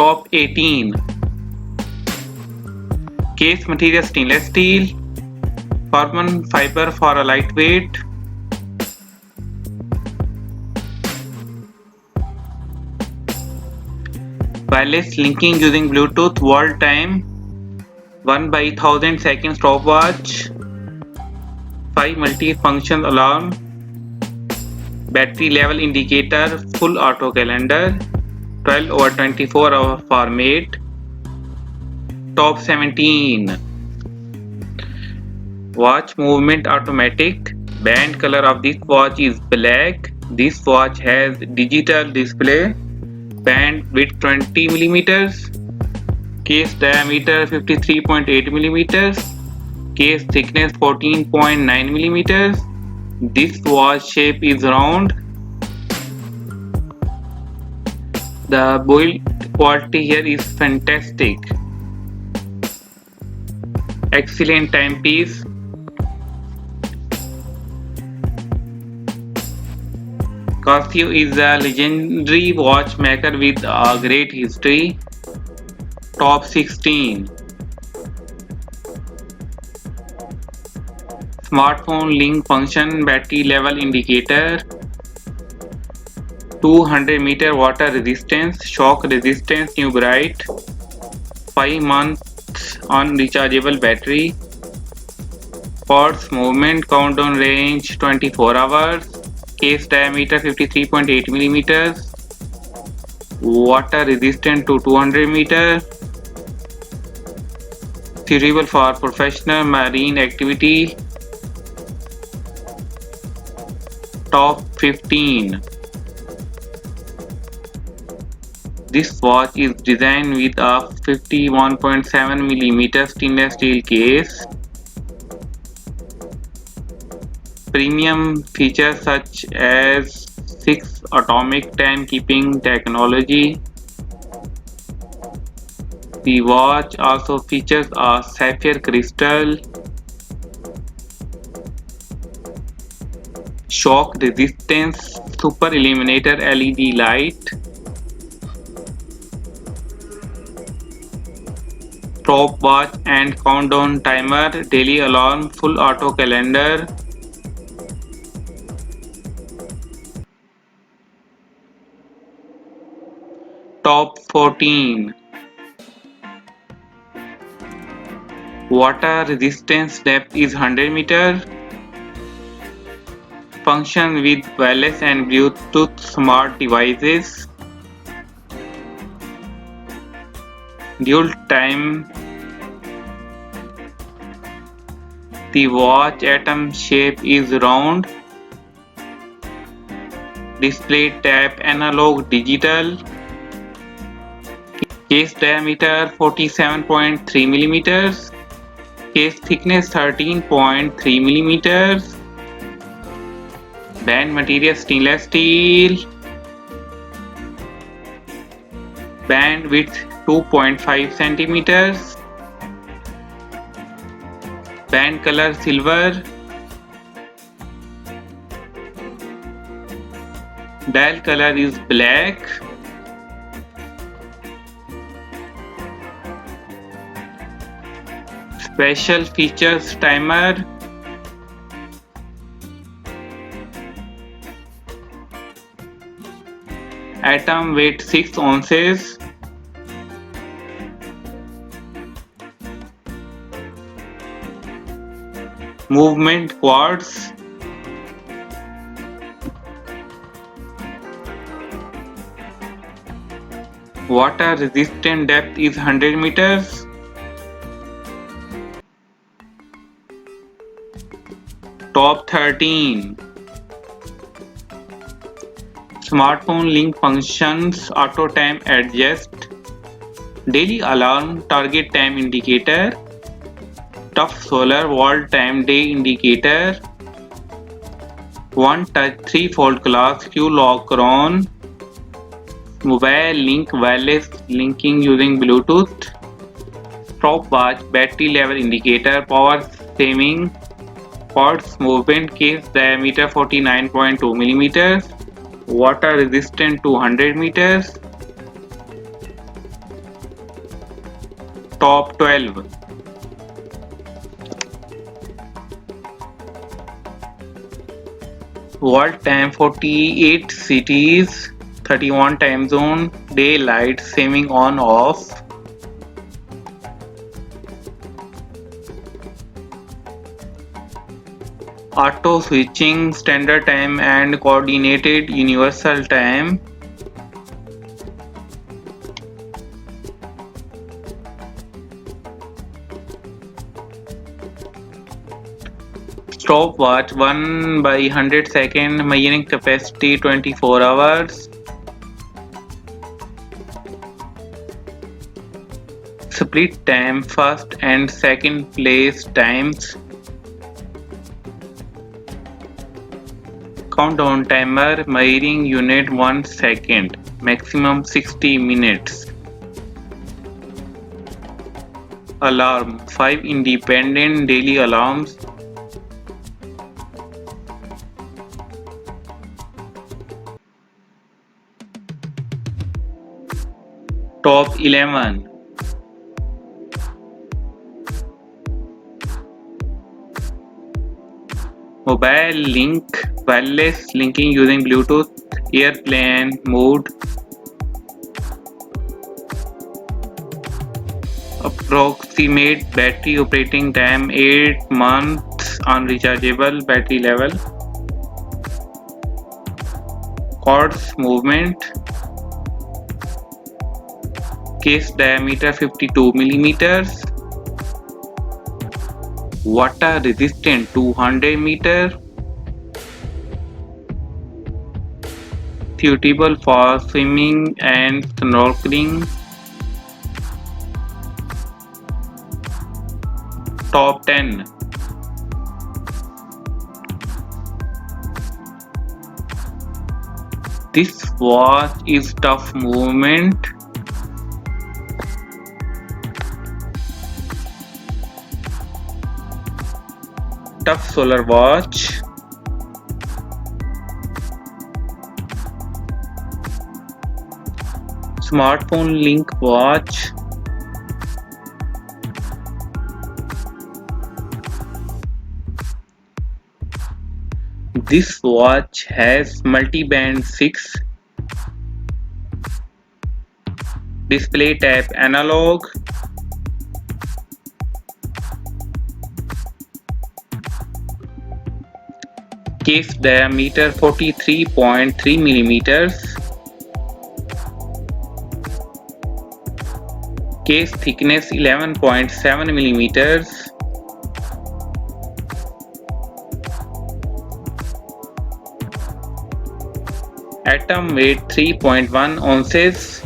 Top 18. Case material stainless steel. Carbon fiber for a lightweight. Wireless linking using Bluetooth. World time 1/1000 seconds stopwatch. 5 multi-function alarm. Battery level indicator. Full auto calendar. 12/24 hour format. Top 17. Watch movement automatic. Band color of this watch is black. This watch has digital display. Band width 20 mm. Case diameter 53.8 mm. Case thickness 14.9 mm. This watch shape is round. The build quality here is fantastic. Excellent timepiece. Casio is a legendary watchmaker with a great history. Top 16. Smartphone link function, battery level indicator, 200-meter water resistance, shock resistance, new bright, 5 months on rechargeable battery, pulse movement, countdown range 24 hours, case diameter 53.8 mm, water resistant to 200 meter, suitable for professional marine activity. Top 15. This watch is designed with a 51.7 mm stainless steel case. Premium features such as 6 atomic timekeeping technology. The watch also features a sapphire crystal, shock resistance, super illuminator LED light, stopwatch and countdown timer, daily alarm, full auto calendar. Top 14. Water resistance depth is 100 meter. Function with wireless and Bluetooth smart devices. Dual time. The watch atom shape is round. Display tap analog digital. Case diameter 47.3 mm. Case thickness 13.3 mm. Band material stainless steel. Band width 2.5 centimeters. Band color silver. Dial color is black. Special features timer. Atom weight 6 ounces. Movement quartz. Water resistant depth is 100 meters. Top 13. Smartphone link functions, auto time adjust, daily alarm, target time indicator, tough solar wall time day indicator, one touch 3-fold glass Q lock on, mobile link wireless linking using Bluetooth, stopwatch, battery level indicator, power saving, pulse movement, case diameter 49.2 mm, water resistant to 100 meters, Top 12. World time 48 cities, 31 time zone, daylight saving on off. Auto switching, standard time and coordinated universal time. Stopwatch 1 by 100 second, measuring capacity 24 hours. Split time, first and second place times. Countdown timer, measuring unit 1 second, maximum 60 minutes. Alarm, 5 independent daily alarms. Top 11. Mobile link, wireless linking using Bluetooth, airplane mode. Approximate battery operating time 8 months on rechargeable battery level. Quartz movement. Case diameter 52 millimeters. Water resistant 200 meter. Suitable for swimming and snorkeling. Top 10. This watch is tough movement. Tough solar watch. Smartphone link watch. This watch has multi-band 6 display type analog. Case diameter 43.3 millimeters. Case thickness 11.7 millimeters. Atom weight 3.1 ounces.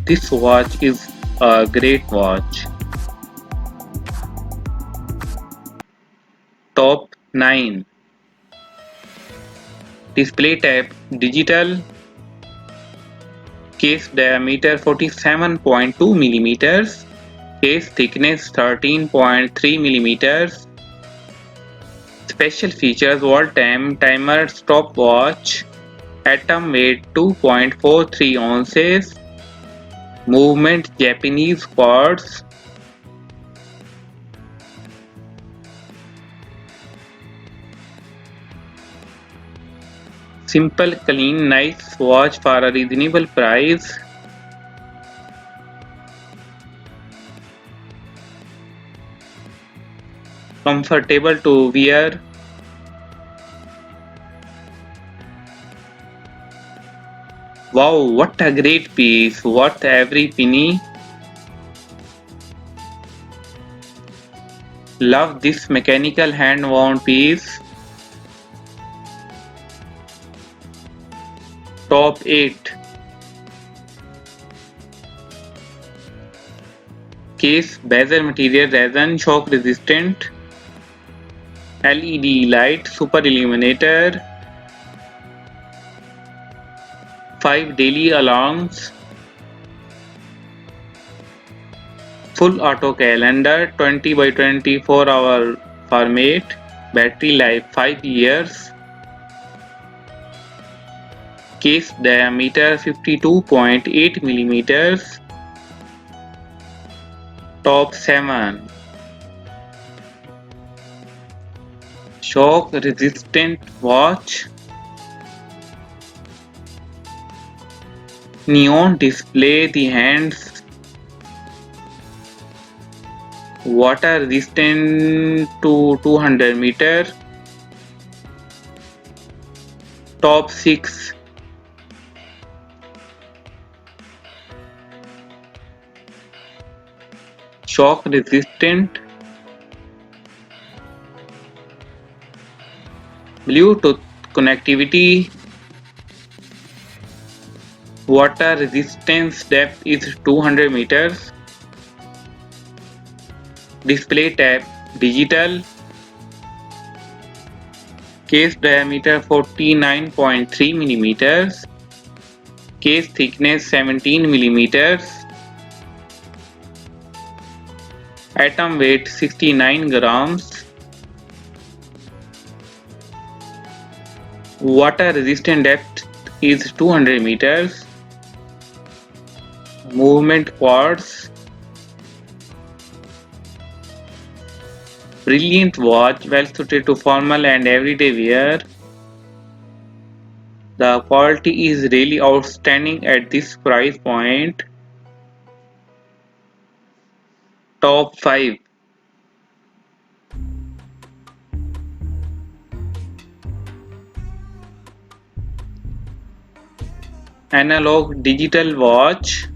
This watch is a great watch. Top 9. Display type digital. Case diameter 47.2 millimeters. Case thickness 13.3 millimeters. Special features: wall time, timer, stopwatch. Atom weight 2.43 ounces. Movement Japanese quartz. Simple, clean, nice watch for a reasonable price. Comfortable to wear. Wow, what a great piece, worth every penny. Love this mechanical hand wound piece. Top 8. Case bezel material resin, shock resistant. LED light, super illuminator. 5 daily alarms. Full auto calendar, 20 by 24 hour format. Battery life 5 years. Case diameter 52.8 millimeters. Top 7. Shock resistant watch. Neon display the hands. Water resistant to 200 meter. Top 6. Shock resistant. Bluetooth connectivity. Water resistance depth is 200 meters. Display type digital. Case diameter 49.3 millimeters. Case thickness 17 millimeters. Atom weight 69 grams. Water resistant depth is 200 meters. Movement quartz. Brilliant watch, well suited to formal and everyday wear. The quality is really outstanding at this price point. Top 5. Analog digital watch.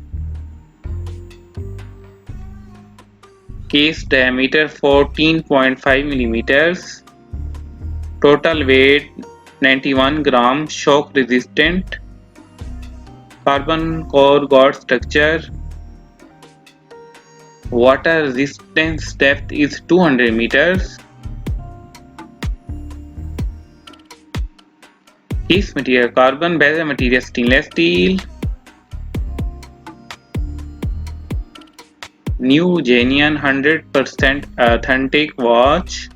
Case diameter 14.5 millimeters. Total weight 91 grams. Shock resistant. Carbon core guard structure. Water resistance depth is 200 meters. Case material carbon. Bezel material stainless steel. New genuine 100% authentic watch.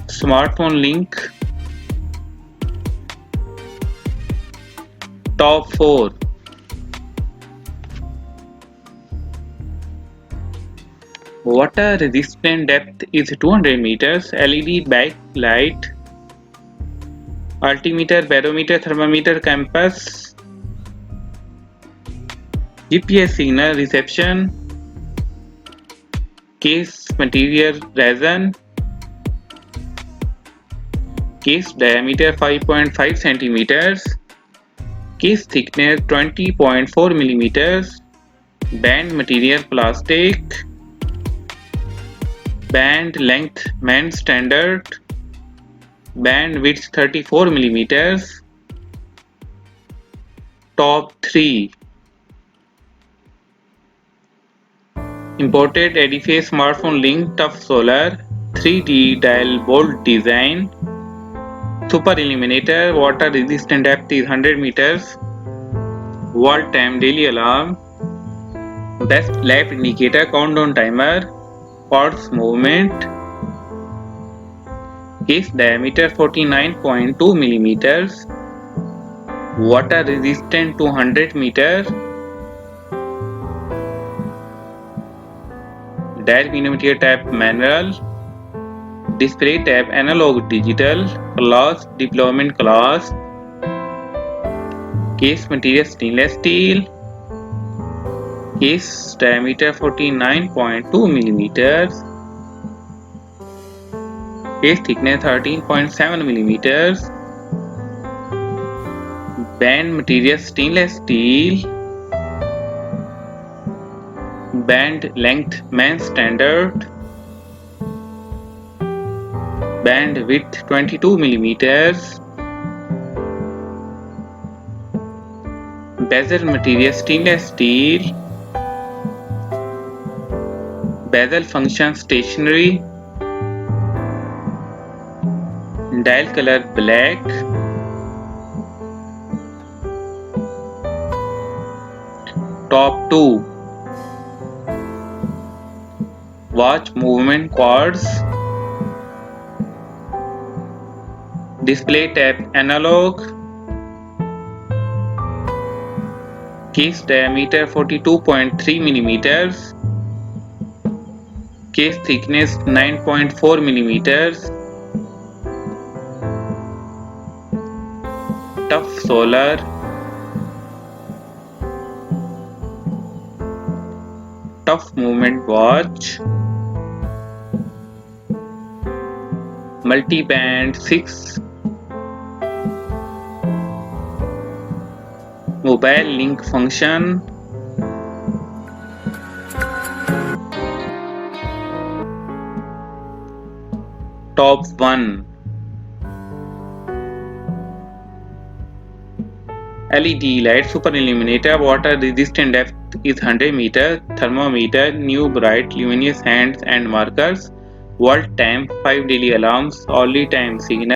Smartphone link. Top 4. Water resistant depth is 200 meters. LED backlight. Altimeter, barometer, thermometer, compass. GPS signal reception. Case material resin. Case diameter 5.5 centimeters. Case thickness 20.4 millimeters. Band material plastic. Band length men's standard. Band width 34 millimeters. Top 3. Imported Edifice Smartphone Link Tough Solar 3D dial bolt design. Super Illuminator. Water resistant depth is 100 meters. Wall time daily alarm. Best lap indicator countdown timer. Quartz movement. Case diameter 49.2 millimeters. Water resistant to 100 meter. Dial pinometer type manual. Display type analog digital. Class deployment class. Case material stainless steel. Case diameter 49.2 millimeters. Case thickness 13.7 millimeters. Band material stainless steel. Band length men's standard. Band width 22 millimeters. Bezel material stainless steel. Bezel function stationary. Dial color black. Top 2. watch movement quartz, display tap analog, case diameter 42.3 millimeters, case thickness 9.4 millimeters, tough solar, tough movement watch, multi-band 6, mobile link function, top 1, LED light super illuminator, water resistant, depth is 100 meter, thermometer, new bright luminous hands and markers, world time, 5 daily alarms, hourly time signal.